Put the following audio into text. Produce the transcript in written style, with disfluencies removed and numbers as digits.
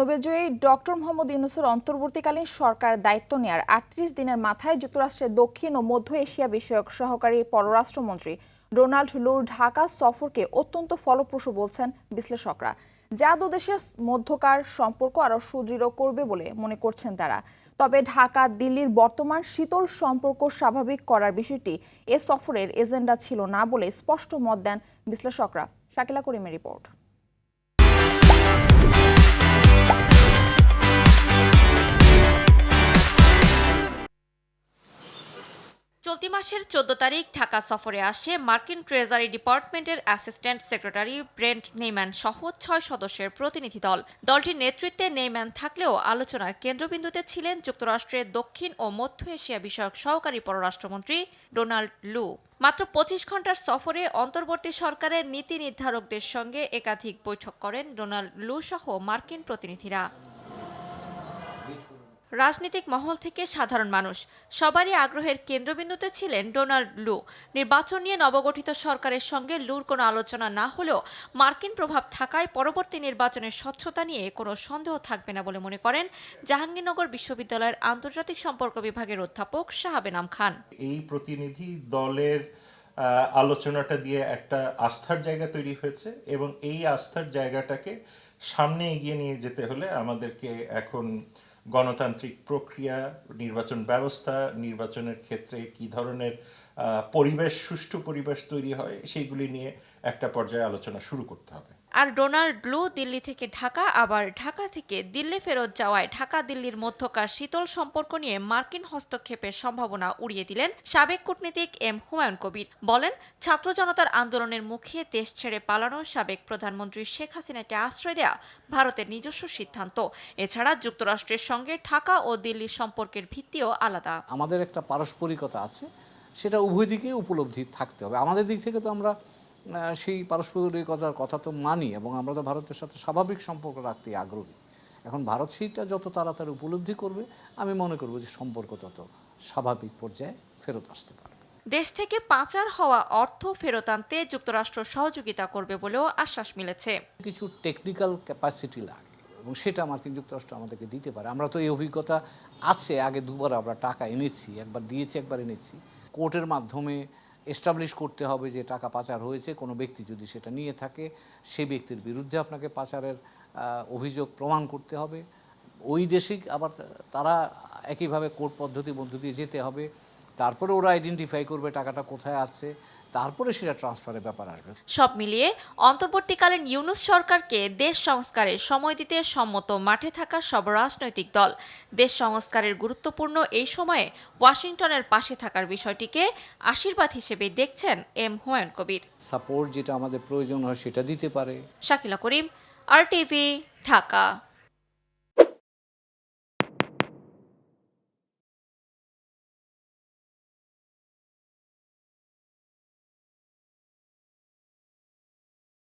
নোবেলজয়ী doctor Mohammad ইউনূসের অন্তর্বর্তীকালীন সরকার দায়িত্ব নেয়ার ৩৮ দিনের মাথায় যুক্তরাষ্ট্রের দক্ষিণ ও মধ্য এশিয়া বিষয়ক সহকারী পররাষ্ট্রমন্ত্রী ডোনাল্ড লুর ঢাকা সফরকে অত্যন্ত ফলপ্রসূ বলছেন বিশ্লেষকরা, যা দুদেশের মধ্যকার সম্পর্ক আরও সুদৃঢ় করবে বলে মনে করছেন তারা। তবে ঢাকা দিল্লির বর্তমান শীতল সম্পর্ক স্বাভাবিক করার বিষয়টি এ সফরের এজেন্ডা ছিল না বলে স্পষ্ট মত দেন বিশ্লেষকরা। শাকিলা করিমের রিপোর্ট। চলতি মাসের ১৪ তারিখ ঢাকা সফরে আসে মার্কিন ট্রেজারি ডিপার্টমেন্টের অ্যাসিস্ট্যান্ট সেক্রেটারি ব্রেন্ট নেইম্যান সহ ৬ সদস্যের প্রতিনিধি দল। দলটির নেতৃত্বে নেইম্যান থাকলেও আলোচনার কেন্দ্রবিন্দুতে ছিলেন যুক্তরাষ্ট্রের দক্ষিণ ও মধ্য এশিয়া বিষয়ক সহকারী পররাষ্ট্রমন্ত্রী ডোনাল্ড লু। মাত্র ২৫ ঘণ্টার সফরে অন্তর্বর্তী সরকারের নীতি নির্ধারকদের সঙ্গে একাধিক বৈঠক করেন ডোনাল্ড লু সহ মার্কিন প্রতিনিধিরা। রাজনৈতিক মহল থেকে সাধারণ মানুষ সবারই আগ্রহের কেন্দ্রবিন্দুতে ছিলেন ডোনাল্ড লু। নির্বাচন নিয়ে নবগঠিত সরকারের সঙ্গে লুর কোনো আলোচনা না হলেও মার্কিন প্রভাব থাকায় পরবর্তী নির্বাচনের স্বচ্ছতা নিয়ে কোনো সন্দেহ থাকবে না বলে মনে করেন জাহাঙ্গীরনগর বিশ্ববিদ্যালয়ের আন্তর্জাতিক সম্পর্ক বিভাগের অধ্যাপক শাহাব এনাম খান। এই প্রতিনিধি দলের আলোচনাটা দিয়ে একটা আস্থার জায়গা তৈরি হয়েছে এবং এই আস্থার জায়গাটাকে সামনে এগিয়ে নিয়ে যেতে হলে আমাদেরকে এখন গণতান্ত্রিক প্রক্রিয়া, নির্বাচন ব্যবস্থা, নির্বাচনের ক্ষেত্রে কি ধরনের পরিবেশ, সুষ্ঠু পরিবেশ তৈরি হয় সেইগুলি নিয়ে একটা পর্যায়ে আলোচনা শুরু করতে হবে। আর ডোনাল্ড লু দিল্লি থেকে ঢাকা আবার ঢাকা থেকে দিল্লি ফেরত যাওয়ায় ঢাকা দিল্লির মধ্যকার শীতল সম্পর্ক নিয়ে মার্কিন হস্তক্ষেপের সম্ভাবনা উড়িয়ে দিলেন সাবেক কূটনীতিক এম হুমায়ুন কবির। বলেন, ছাত্র জনতার আন্দোলনের মুখে দেশ ছেড়ে পালানো সাবেক প্রধানমন্ত্রী শেখ হাসিনাকে আশ্রয় দেয়া ভারতের নিজস্ব সিদ্ধান্ত। এছাড়া যুক্তরাষ্ট্রের সঙ্গে ঢাকা ও দিল্লির সম্পর্কের ভিত্তিও আলাদা। আমাদের একটা পারস্পরিকতা আছে, সেটা উভয় দিকে উপলব্ধি থাকতে হবে। আমাদের দিক থেকে তো আমরা সেই পারস্পরিকতার কথা তো মানি এবং আমরা তো ভারতের সাথে স্বাভাবিক সম্পর্ক রাখতে আগ্রহী। এখন ভারত সেইটা যত তাড়াতাড়ি উপলব্ধি করবে, আমি মনে করব যে সম্পর্ক তত স্বাভাবিক পর্যায়ে ফেরত আসতে পারবে। দেশ থেকে পাচার হওয়া অর্থ ফেরত আনতে যুক্তরাষ্ট্র সহযোগিতা করবে বলেও আশ্বাস মিলেছে। কিছু টেকনিক্যাল ক্যাপাসিটি লাগে এবং সেটা মার্কিন যুক্তরাষ্ট্র আমাদেরকে দিতে পারে। আমরা তো এই অভিজ্ঞতা আছে, আগে দুবার আমরা টাকা এনেছি, একবার দিয়েছি, একবার এনেছি। কোর্টের মাধ্যমে এস্টাবলিশ করতে হবে যে টাকা পাচার হয়েছে। কোনো ব্যক্তি যদি সেটা নিয়ে থাকে, সেই ব্যক্তির বিরুদ্ধে আপনাকে পাচারের অভিযোগ প্রমাণ করতে হবে। ওই দেশে আবার তারা একইভাবে কোর্ট পদ্ধতির মধ্য দিয়ে যেতে হবে। তারপরে ওরা আইডেন্টিফাই করবে টাকাটা কোথায় আছে, তারপরে সেটা ট্রান্সফারের ব্যাপার আসবে। সব মিলিয়ে অন্তর্বর্তীকালীন ইউনূস সরকারকে দেশ সংস্কারে সময় দিতে সম্মত মাঠে থাকা সব রাজনৈতিক দল। দেশ সংস্কারের গুরুত্বপূর্ণ এই সময়ে ওয়াশিংটনের পাশে থাকার বিষয়টিকে আশীর্বাদ হিসেবে দেখছেন এম হুমায়ুন কবির। সাপোর্ট যেটা আমাদের প্রয়োজন হয় সেটা দিতে পারে। শাকিলা করিম, RTV, ঢাকা।